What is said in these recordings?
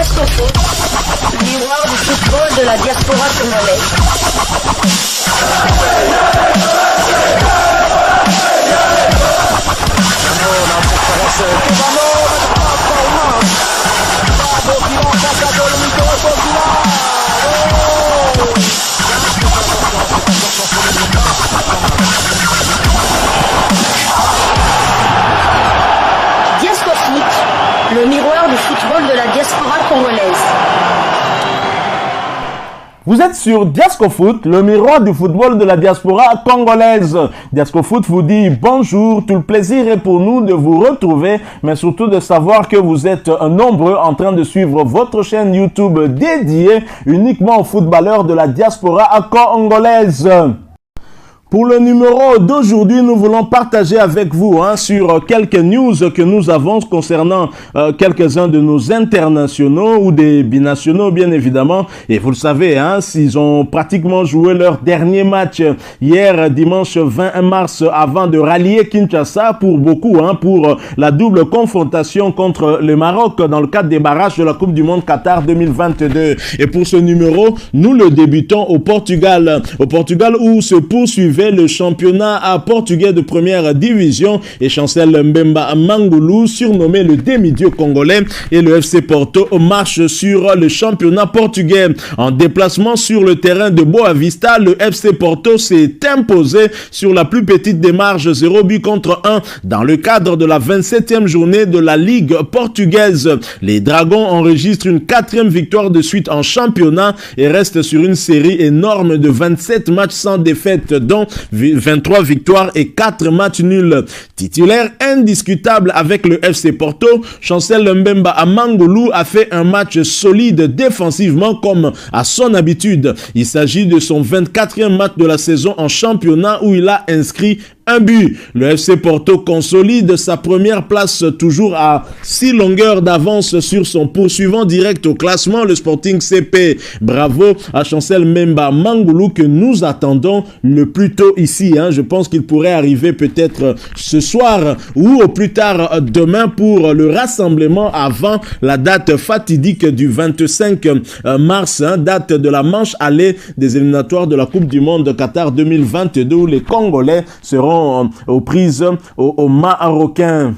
Diasco Foot, miroir du football de la diaspora congolaise. Diasco Foot, le miroir du football de la diaspora congolaise. Vous êtes sur Diasco Foot, le miroir du football de la diaspora congolaise. Diasco Foot vous dit bonjour, tout le plaisir est pour nous de vous retrouver, mais surtout de savoir que vous êtes nombreux en train de suivre votre chaîne YouTube dédiée uniquement aux footballeurs de la diaspora congolaise. Pour le numéro d'aujourd'hui, nous voulons partager avec vous sur quelques news que nous avons concernant quelques-uns de nos internationaux ou des binationaux, bien évidemment. Et vous le savez, s'ils ont pratiquement joué leur dernier match hier, dimanche 20 mars, avant de rallier Kinshasa pour beaucoup, pour la double confrontation contre le Maroc dans le cadre des barrages de la Coupe du Monde Qatar 2022. Et pour ce numéro, nous le débutons au Portugal. Au Portugal où se poursuivait le championnat portugais de première division et Chancel Mbemba Mangulu, surnommé le demi-dieu congolais, et le FC Porto marche sur le championnat portugais. En déplacement sur le terrain de Boa Vista, le FC Porto s'est imposé sur la plus petite des marges, 0 but contre 1 dans le cadre de la 27e journée de la Ligue portugaise. Les Dragons enregistrent une 4e victoire de suite en championnat et restent sur une série énorme de 27 matchs sans défaite, dont 23 victoires et 4 matchs nuls. Titulaire indiscutable avec le FC Porto, Chancel Mbemba Mangulu a fait un match solide défensivement comme à son habitude. Il s'agit de son 24e match de la saison en championnat où il a inscrit un but. Le FC Porto consolide sa première place toujours à 6 longueurs d'avance sur son poursuivant direct au classement, le Sporting CP. Bravo à Chancel Mbemba Mangulu que nous attendons le plus tôt ici. Je pense qu'il pourrait arriver peut-être ce soir ou au plus tard demain pour le rassemblement avant la date fatidique du 25 mars, date de la manche aller des éliminatoires de la Coupe du Monde de Qatar 2022 où les Congolais seront aux prises aux Marocains.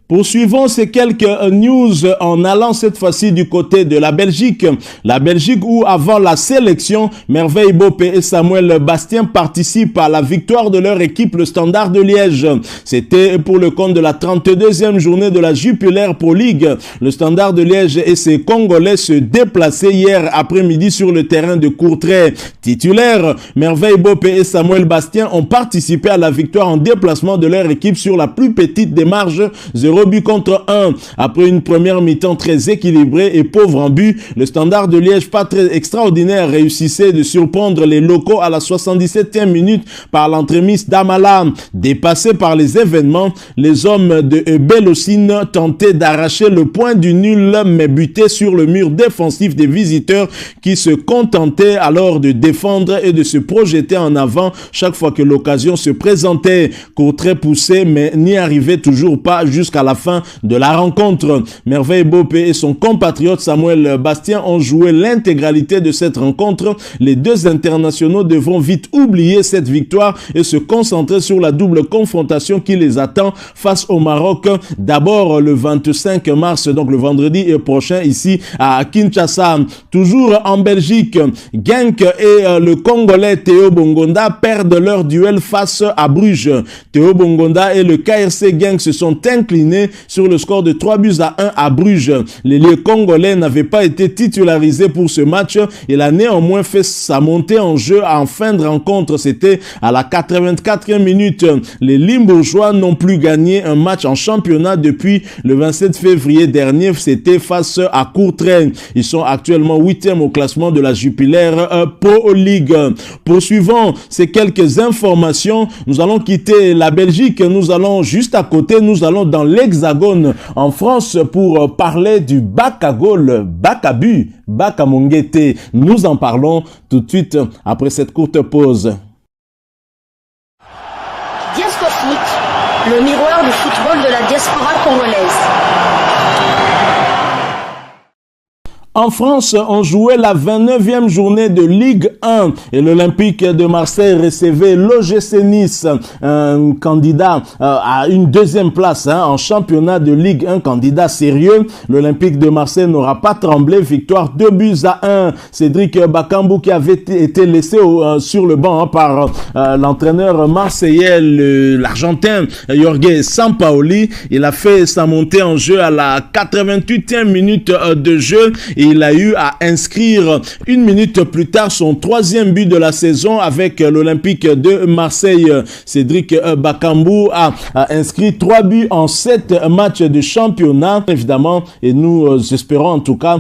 Poursuivons ces quelques news en allant cette fois-ci du côté de la Belgique. La Belgique où avant la sélection, Merveille Bopé et Samuel Bastien participent à la victoire de leur équipe, le Standard de Liège. C'était pour le compte de la 32e journée de la Jupiler Pro League. Le Standard de Liège et ses Congolais se déplaçaient hier après-midi sur le terrain de Courtrai. Titulaires, Merveille Bopé et Samuel Bastien ont participé à la victoire en déplacement de leur équipe sur la plus petite des marges, 0 but contre 1. Après une première mi-temps très équilibrée et pauvre en but, le Standard de Liège, pas très extraordinaire, réussissait de surprendre les locaux à la 77e minute par l'entremise d'Amala. Dépassés par les événements, les hommes de Bélocine tentaient d'arracher le point du nul mais butaient sur le mur défensif des visiteurs qui se contentaient alors de défendre et de se projeter en avant chaque fois que l'occasion se présentait. Courtrai poussé mais n'y arrivait toujours pas jusqu'à la fin de la rencontre. Merveille Bopé et son compatriote Samuel Bastien ont joué l'intégralité de cette rencontre. Les deux internationaux devront vite oublier cette victoire et se concentrer sur la double confrontation qui les attend face au Maroc. D'abord le 25 mars, donc le vendredi prochain ici à Kinshasa. Toujours en Belgique, Genk et le Congolais Théo Bongonda perdent leur duel face à Bruges. Théo Bongonda et le KRC Genk se sont inclinés sur le score de 3 buts à 1 à Bruges. L'ailier congolais n'avait pas été titularisé pour ce match. Il a néanmoins fait sa montée en jeu en fin de rencontre. C'était à la 84e minute. Les Limbourgeois n'ont plus gagné un match en championnat depuis le 27 février dernier. C'était face à Courtrai. Ils sont actuellement 8e au classement de la Jupiler Pro League. Poursuivons ces quelques informations. Nous allons quitter la Belgique. Nous allons juste à côté. Nous allons dans l'Hexagone en France pour parler du bac à goal, bac à but, bac à Monguete. Nous en parlons tout de suite après cette courte pause. Diasco Foot, le miroir du football de la diaspora congolaise. En France, on jouait la 29e journée de Ligue 1 et l'Olympique de Marseille recevait l'OGC Nice, un candidat à une deuxième place en championnat de Ligue 1, candidat sérieux. L'Olympique de Marseille n'aura pas tremblé, victoire 2-1. Cédric Bakambu qui avait été laissé sur le banc par l'entraîneur marseillais, l'Argentin Jorge Sampaoli. Il a fait sa montée en jeu à la 88e minute de jeu. Et il a eu à inscrire une minute plus tard son troisième but de la saison avec l'Olympique de Marseille. Cédric Bakambu a inscrit 3 buts en 7 matchs de championnat, évidemment, et nous espérons en tout cas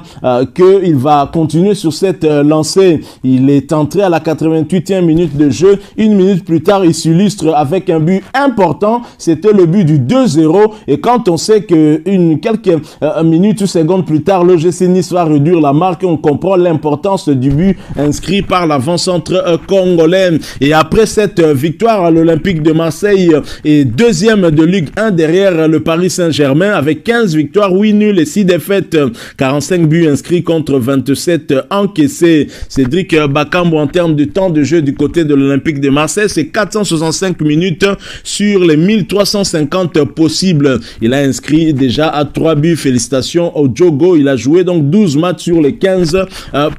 qu'il va continuer sur cette lancée. Il est entré à la 88e minute de jeu. Une minute plus tard, il s'illustre avec un but important. C'était le but du 2-0. Et quand on sait que quelques minutes ou secondes plus tard, l'OGC Nice va réduire la marque, on comprend l'importance du but inscrit par l'avant-centre congolais. Et après cette victoire, l'Olympique de Marseille est deuxième de Ligue 1 derrière le Paris Saint-Germain avec 15 victoires, 8 nuls et 6 défaites, 45 buts inscrits contre 27 encaissés. Cédric Bakambu, en termes de temps de jeu du côté de l'Olympique de Marseille, c'est 465 minutes sur les 1350 possibles. Il a inscrit déjà à 3 buts. Félicitations au Djogo. Il a joué donc 12 matchs sur les 15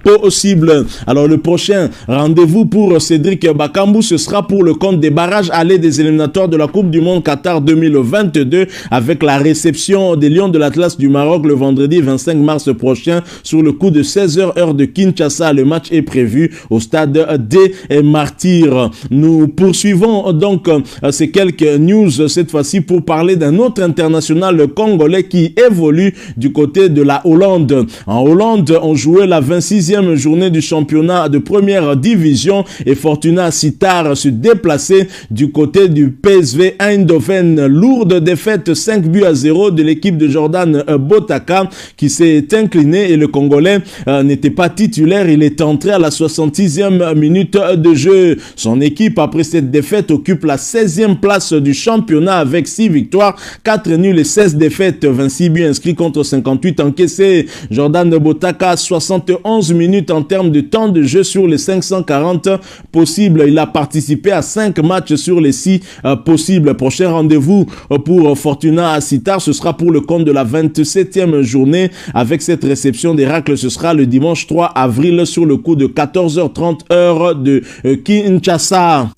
possibles. Alors le prochain rendez-vous pour Cédric Bakambu, ce sera pour le compte des barrages allés des éliminatoires de la Coupe du Monde Qatar 2022 avec la réception des Lions de l'Atlas du Maroc le vendredi 25 mars prochain sur le coup de 16h heure de Kinshasa. Le match est prévu au stade des Martyrs. Nous poursuivons donc ces quelques news cette fois-ci pour parler d'un autre international congolais qui évolue du côté de la Hollande. En Hollande, on jouait la 26e journée du championnat de première division et Fortuna Sittard se déplaçait du côté du PSV Eindhoven. Lourde défaite 5-0 de l'équipe de Jordan Botaka qui s'est inclinée et le Congolais n'était pas titulaire. Il est entré à la 66e minute de jeu. Son équipe, après cette défaite, occupe la 16e place du championnat avec 6 victoires, 4 nuls et 16 défaites, 26 buts inscrits contre 58 encaissés. Jordan Botaka, 71 minutes en termes de temps de jeu sur les 540 possibles. Il a participé à 5 matchs sur les 6 possibles. Prochain rendez-vous pour Fortuna Sittard, ce sera pour le compte de la 27e journée. Avec cette réception d'Héracle, ce sera le dimanche 3 avril sur le coup de 14h30 heure de Kinshasa.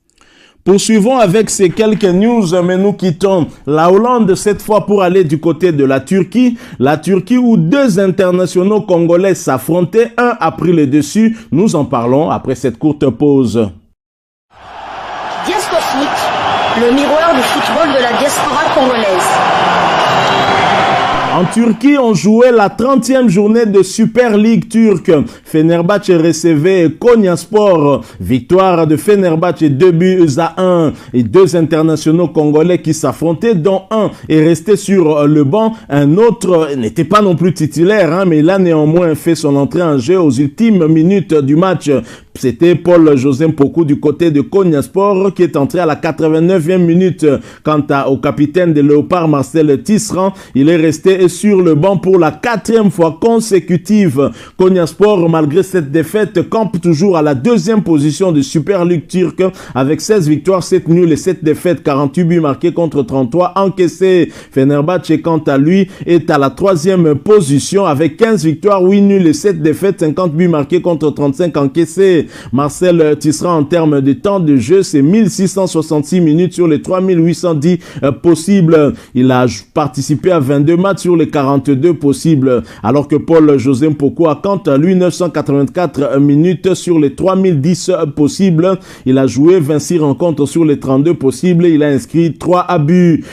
Poursuivons avec ces quelques news, mais nous quittons la Hollande cette fois pour aller du côté de la Turquie. La Turquie où 2 internationaux congolais s'affrontaient, un a pris le dessus. Nous en parlons après cette courte pause. Diascofoot, le miroir du football de la diaspora congolaise. En Turquie, on jouait la 30e journée de Super League turque. Fenerbahçe recevait Konyaspor. Victoire de Fenerbahçe 2-1. Et 2 internationaux congolais qui s'affrontaient, dont un est resté sur le banc. Un autre n'était pas non plus titulaire, mais il a néanmoins fait son entrée en jeu aux ultimes minutes du match. C'était Paul-José Mpoku du côté de Konyaspor qui est entré à la 89e minute. Quant au capitaine des Léopards, Marcel Tisserand, il est resté sur le banc pour la 4e fois consécutive. Konyaspor, malgré cette défaite, campe toujours à la 2e position de Super League turque avec 16 victoires, 7 nuls et 7 défaites, 48 buts marqués contre 33 encaissés. Fenerbahçe, quant à lui, est à la 3e position avec 15 victoires, 8 nuls et 7 défaites, 50 buts marqués contre 35 encaissés. Marcel Tisserand, en termes de temps de jeu, c'est 1666 minutes sur les 3810 possibles. Il a participé à 22 matchs sur les 42 possibles, alors que Paul-José Mpoku a quant à lui 984 minutes sur les 3010 possibles. Il a joué 26 rencontres sur les 32 possibles. Il a inscrit 3 buts.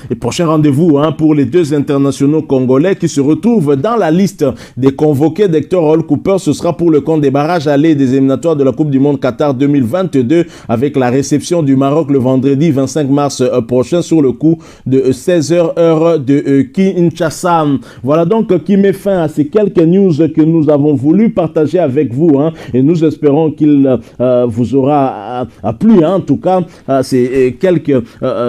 Et prochain rendez-vous pour les 2 internationaux congolais qui se retrouvent dans la liste des convoqués d'Hector Hall Cooper. Ce sera pour le compte des barrages allés des éliminatoires de la Coupe du Monde Qatar 2022 avec la réception du Maroc le vendredi 25 mars prochain sur le coup de 16h heure de Kinshasa. Voilà donc qui met fin à ces quelques news que nous avons voulu partager avec vous, hein, et nous espérons qu'il vous aura plu, hein, en tout cas ces quelques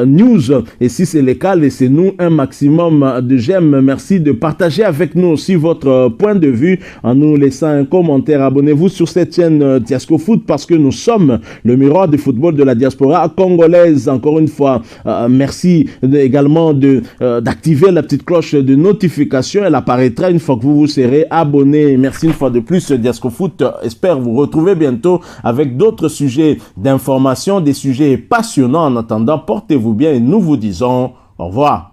news, et si c'est le cas, laissez-nous un maximum de j'aime. Merci de partager avec nous aussi votre point de vue en nous laissant un commentaire. Abonnez-vous sur cette chaîne Diasco Foot parce que nous sommes le miroir du football de la diaspora congolaise. Encore une fois, merci également d'activer la petite cloche de notification. Elle apparaîtra une fois que vous vous serez abonné. Merci une fois de plus. Diasco Foot espère vous retrouver bientôt avec d'autres sujets d'information, des sujets passionnants. En attendant, portez-vous bien et nous vous disons au revoir.